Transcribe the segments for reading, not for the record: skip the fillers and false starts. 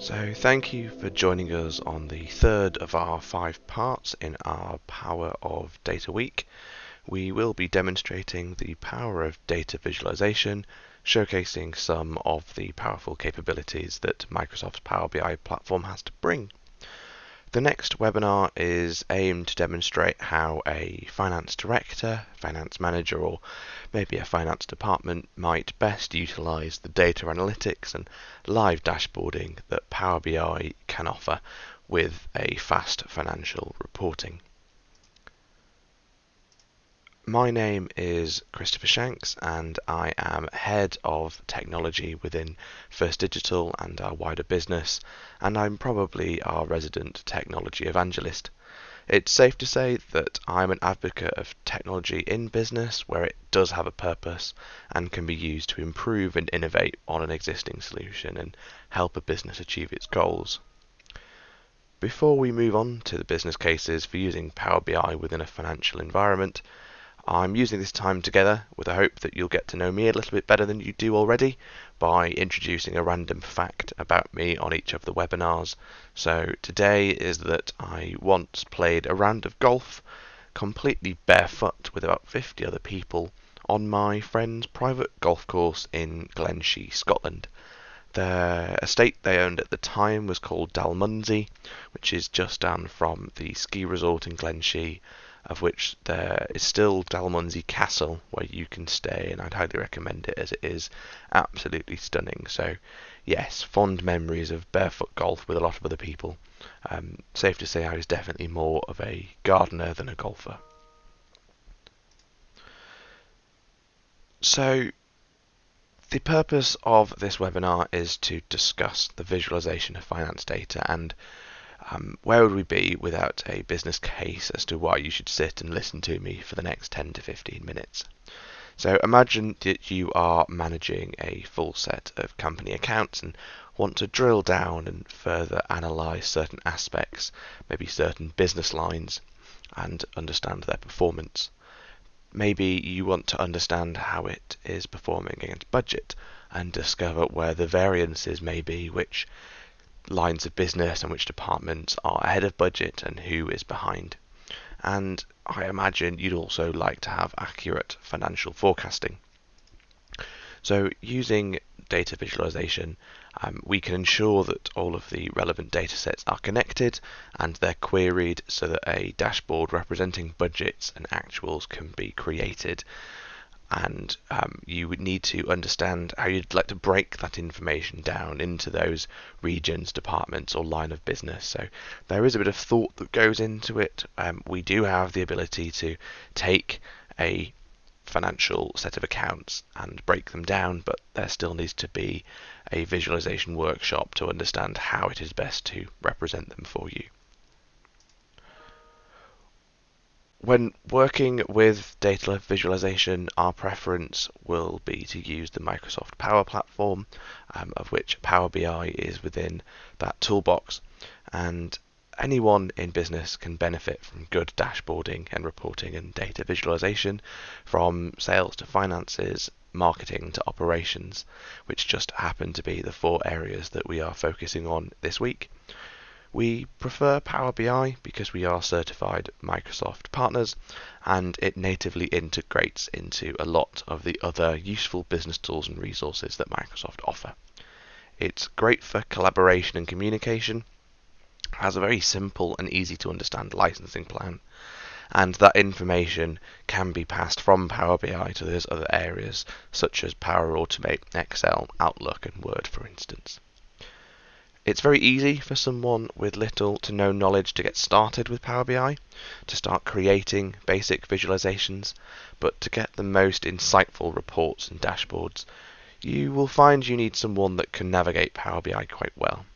So thank you for joining us on the third of our 5 parts in our Power of Data Week. We will be demonstrating the power of data visualization, showcasing some of the powerful capabilities that Microsoft's Power BI platform has to bring. The next webinar is aimed to demonstrate how a finance director, finance manager, or maybe a finance department might best utilize the data analytics and live dashboarding that Power BI can offer with a fast financial reporting. My name is Christopher Shanks and I am Head of Technology within First Digital and our wider business, and I'm probably our resident technology evangelist. It's safe to say that I'm an advocate of technology in business where it does have a purpose and can be used to improve and innovate on an existing solution and help a business achieve its goals. Before we move on to the business cases for using Power BI within a financial environment, I'm using this time together with a hope that you'll get to know me a little bit better than you do already by introducing a random fact about me on each of the webinars. So today is that I once played a round of golf completely barefoot with about 50 other people on my friend's private golf course in Glenshee, Scotland. The estate they owned at the time was called Dalmunsey, which is just down from the ski resort in Glenshee, of which there is still Dalmunsey Castle where you can stay, and I'd highly recommend it as it is absolutely stunning. So yes, fond memories of barefoot golf with a lot of other people. Safe to say I was definitely more of a gardener than a golfer. So the purpose of this webinar is to discuss the visualization of finance data and where would we be without a business case as to why you should sit and listen to me for the next 10 to 15 minutes. So imagine that you are managing a full set of company accounts and want to drill down and further analyze certain aspects, maybe certain business lines, and understand their performance. Maybe you want to understand how it is performing against budget and discover where the variances may be, which lines of business and which departments are ahead of budget and who is behind. And I imagine you'd also like to have accurate financial forecasting. So using data visualization, we can ensure that all of the relevant data sets are connected and they're queried so that a dashboard representing budgets and actuals can be created. And you would need to understand how you'd like to break that information down into those regions, departments, or line of business. So there is a bit of thought that goes into it. We do have the ability to take a financial set of accounts and break them down, but there still needs to be a visualization workshop to understand how it is best to represent them for you. When working with data visualization, our preference will be to use the Microsoft Power Platform, of which Power BI is within that toolbox, and anyone in business can benefit from good dashboarding and reporting and data visualization, from sales to finances, marketing to operations, which just happen to be the 4 areas that we are focusing on this week. We prefer Power BI because we are certified Microsoft partners and it natively integrates into a lot of the other useful business tools and resources that Microsoft offer. It's great for collaboration and communication, has a very simple and easy to understand licensing plan, and that information can be passed from Power BI to those other areas such as Power Automate, Excel, Outlook and Word, for instance. It's very easy for someone with little to no knowledge to get started with Power BI, to start creating basic visualizations, but to get the most insightful reports and dashboards, you will find you need someone that can navigate Power BI quite well.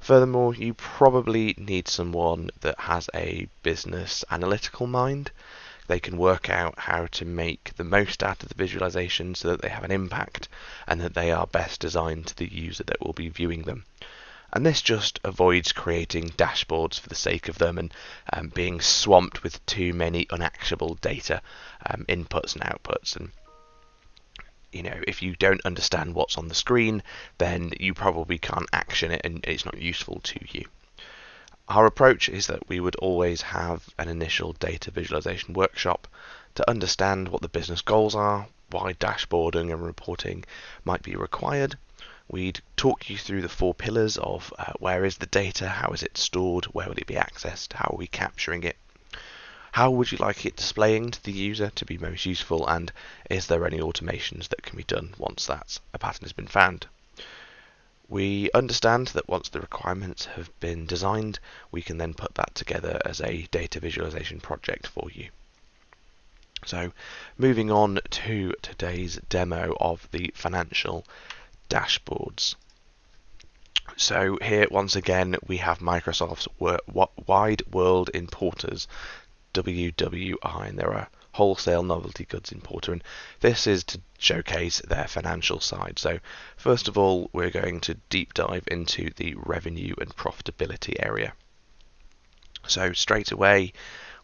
Furthermore, you probably need someone that has a business analytical mind. They can work out how to make the most out of the visualization so that they have an impact and that they are best designed to the user that will be viewing them. And this just avoids creating dashboards for the sake of them and being swamped with too many unactionable data inputs and outputs. And if you don't understand what's on the screen, then you probably can't action it and it's not useful to you. Our approach is that we would always have an initial data visualization workshop to understand what the business goals are, why dashboarding and reporting might be required. We'd talk you through the 4 pillars of where is the data, how is it stored, where will it be accessed, how are we capturing it, how would you like it displaying to the user to be most useful, and is there any automations that can be done once that a pattern has been found. We understand that once the requirements have been designed, we can then put that together as a data visualization project for you. So moving on to today's demo of the financial dashboards. So here once again we have Microsoft's Wide World Importers, WWI, and they're a wholesale novelty goods importer, and this is to showcase their financial side. So first of all, we're going to deep dive into the revenue and profitability area. So straight away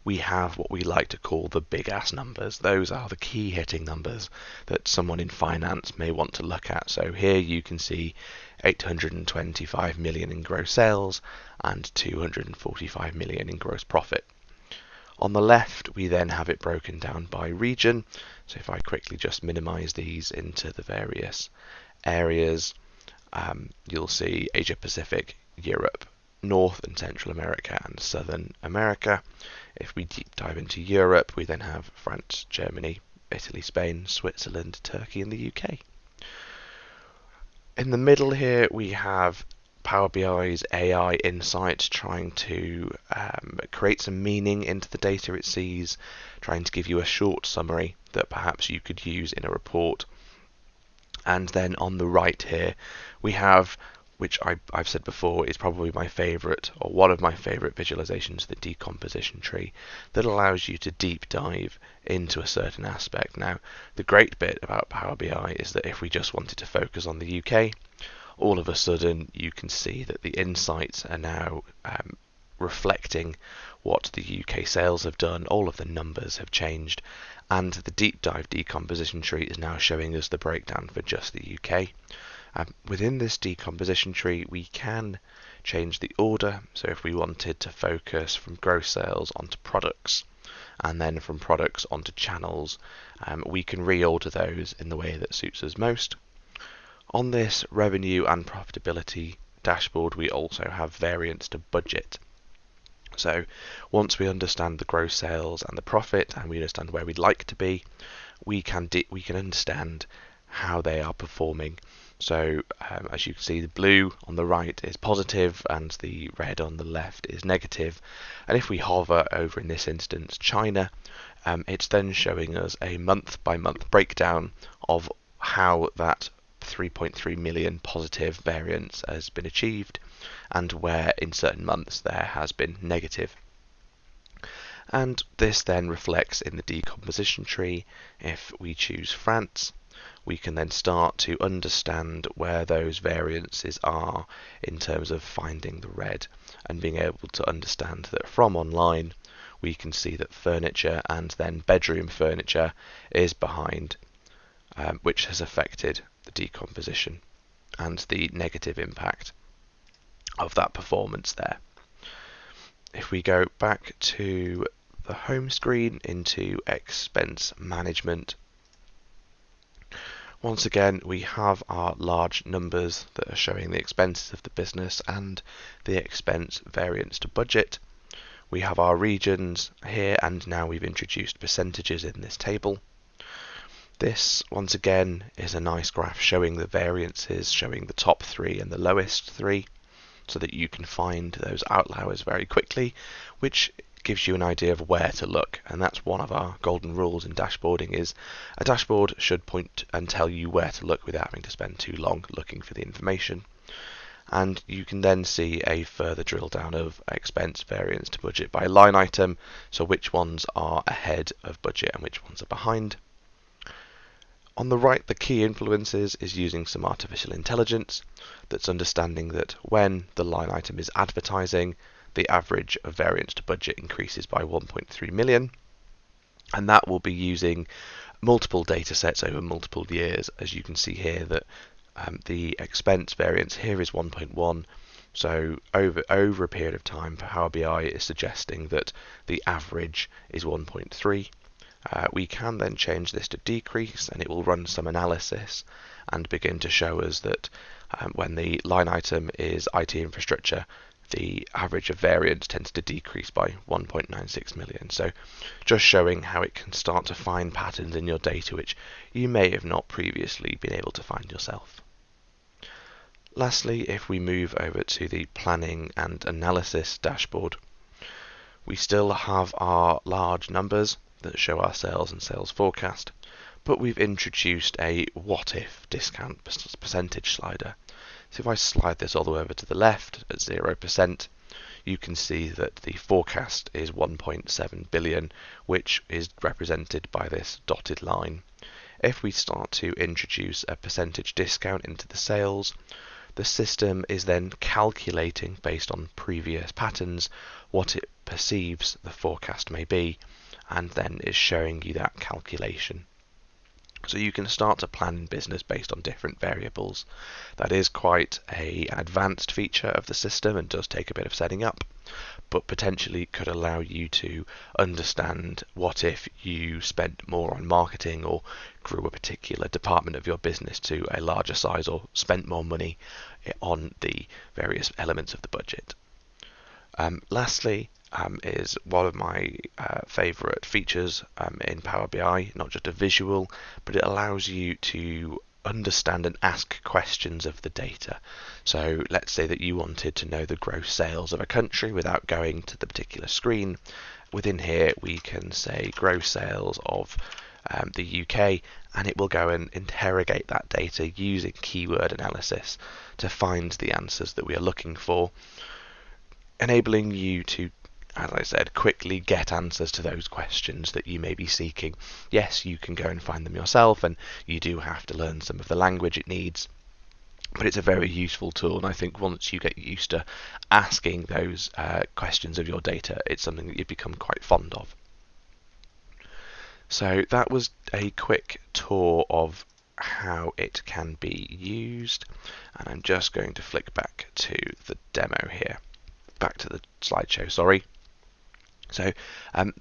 we have what we like to call the big ass numbers. Those are the key hitting numbers that someone in finance may want to look at. So here you can see 825 million in gross sales and 245 million in gross profit. On the left, we then have it broken down by region. So if I quickly just minimize these into the various areas, you'll see Asia Pacific, Europe, North and Central America, and Southern America. If we deep dive into Europe, we then have France, Germany, Italy, Spain, Switzerland, Turkey, and the UK. In the middle here, we have Power BI's AI insights trying to create some meaning into the data it sees, trying to give you a short summary that perhaps you could use in a report. And then on the right here, we have, which I've said before is probably my favourite, or one of my favourite visualizations, the decomposition tree, that allows you to deep dive into a certain aspect. Now, the great bit about Power BI is that if we just wanted to focus on the UK, all of a sudden you can see that the insights are now reflecting what the UK sales have done. All of the numbers have changed, and the deep dive decomposition tree is now showing us the breakdown for just the UK. Within this decomposition tree, we can change the order. So if we wanted to focus from gross sales onto products, and then from products onto channels, we can reorder those in the way that suits us most. On this revenue and profitability dashboard, we also have variance to budget. So once we understand the gross sales and the profit, and we understand where we'd like to be, we can understand how they are performing. So as you can see, the blue on the right is positive and the red on the left is negative. And if we hover over, in this instance, China, it's then showing us a month-by-month breakdown of how that 3.3 million positive variance has been achieved, and where in certain months there has been negative. And this then reflects in the decomposition tree. If we choose France, we can then start to understand where those variances are in terms of finding the red, and being able to understand that from online we can see that furniture and then bedroom furniture is behind, which has affected the decomposition and the negative impact of that performance there. If we go back to the home screen into expense management, once again we have our large numbers that are showing the expenses of the business and the expense variance to budget. We have our regions here, and now we've introduced percentages in this table. This, once again, is a nice graph showing the variances, showing the top 3 and the lowest 3, so that you can find those outliers very quickly, which gives you an idea of where to look. And that's one of our golden rules in dashboarding, is a dashboard should point and tell you where to look without having to spend too long looking for the information. And you can then see a further drill down of expense variance to budget by line item, so which ones are ahead of budget and which ones are behind. On the right, the key influences is using some artificial intelligence that's understanding that when the line item is advertising, the average of variance to budget increases by 1.3 million, and that will be using multiple data sets over multiple years, as you can see here that the expense variance here is 1.1. So over a period of time, Power BI is suggesting that the average is 1.3. We can then change this to decrease, and it will run some analysis and begin to show us that when the line item is IT infrastructure, the average of variance tends to decrease by 1.96 million. So just showing how it can start to find patterns in your data which you may have not previously been able to find yourself. Lastly, if we move over to the planning and analysis dashboard, we still have our large numbers that show our sales and sales forecast, but we've introduced a what if discount percentage slider. So if I slide this all the way over to the left at 0%, you can see that the forecast is 1.7 billion, which is represented by this dotted line. If we start to introduce a percentage discount into the sales, the system is then calculating based on previous patterns what it perceives the forecast may be, and then is showing you that calculation. So you can start to plan business based on different variables. That is quite an advanced feature of the system and does take a bit of setting up, but potentially could allow you to understand what if you spent more on marketing or grew a particular department of your business to a larger size or spent more money on the various elements of the budget. Lastly, is one of my favourite features in Power BI, not just a visual, but it allows you to understand and ask questions of the data. So let's say that you wanted to know the gross sales of a country without going to the particular screen. Within here we can say gross sales of the UK, and it will go and interrogate that data using keyword analysis to find the answers that we are looking for, enabling you to, as I said, quickly get answers to those questions that you may be seeking. Yes, you can go and find them yourself, and you do have to learn some of the language it needs, but it's a very useful tool, and I think once you get used to asking those questions of your data, it's something that you become quite fond of. So that was a quick tour of how it can be used, and I'm just going to flick back to the demo here. Back to the slideshow, sorry. So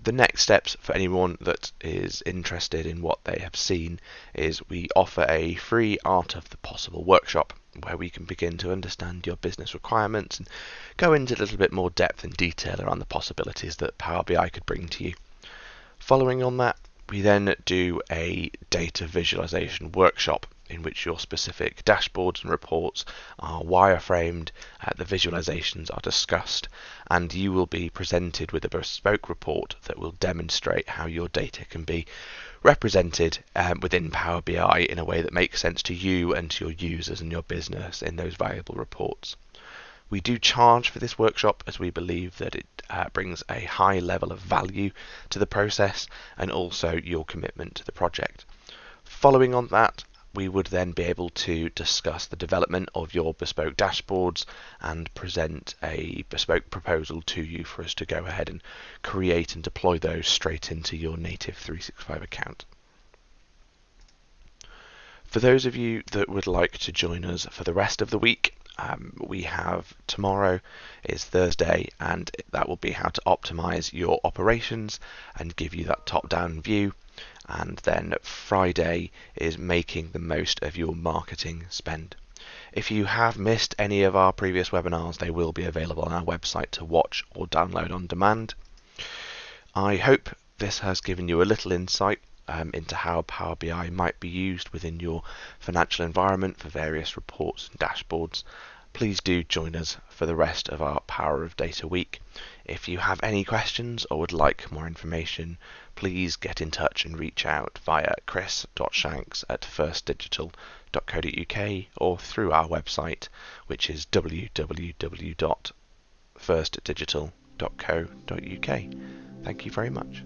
the next steps for anyone that is interested in what they have seen is we offer a free Art of the Possible workshop where we can begin to understand your business requirements and go into a little bit more depth and detail around the possibilities that Power BI could bring to you. Following on that, we then do a data visualization workshop in which your specific dashboards and reports are wireframed, the visualizations are discussed, and you will be presented with a bespoke report that will demonstrate how your data can be represented within Power BI in a way that makes sense to you and to your users and your business in those valuable reports. We do charge for this workshop as we believe that it brings a high level of value to the process and also your commitment to the project. Following on that, we would then be able to discuss the development of your bespoke dashboards and present a bespoke proposal to you for us to go ahead and create and deploy those straight into your native 365 account. For those of you that would like to join us for the rest of the week, we have tomorrow is Thursday, and that will be how to optimize your operations and give you that top-down view. And then Friday is making the most of your marketing spend. If you have missed any of our previous webinars, they will be available on our website to watch or download on demand. I hope this has given you a little insight into how Power BI might be used within your financial environment for various reports and dashboards. Please do join us for the rest of our Power of Data week. If you have any questions or would like more information, please get in touch and reach out via chris.shanks@firstdigital.co.uk or through our website, which is www.firstdigital.co.uk. Thank you very much.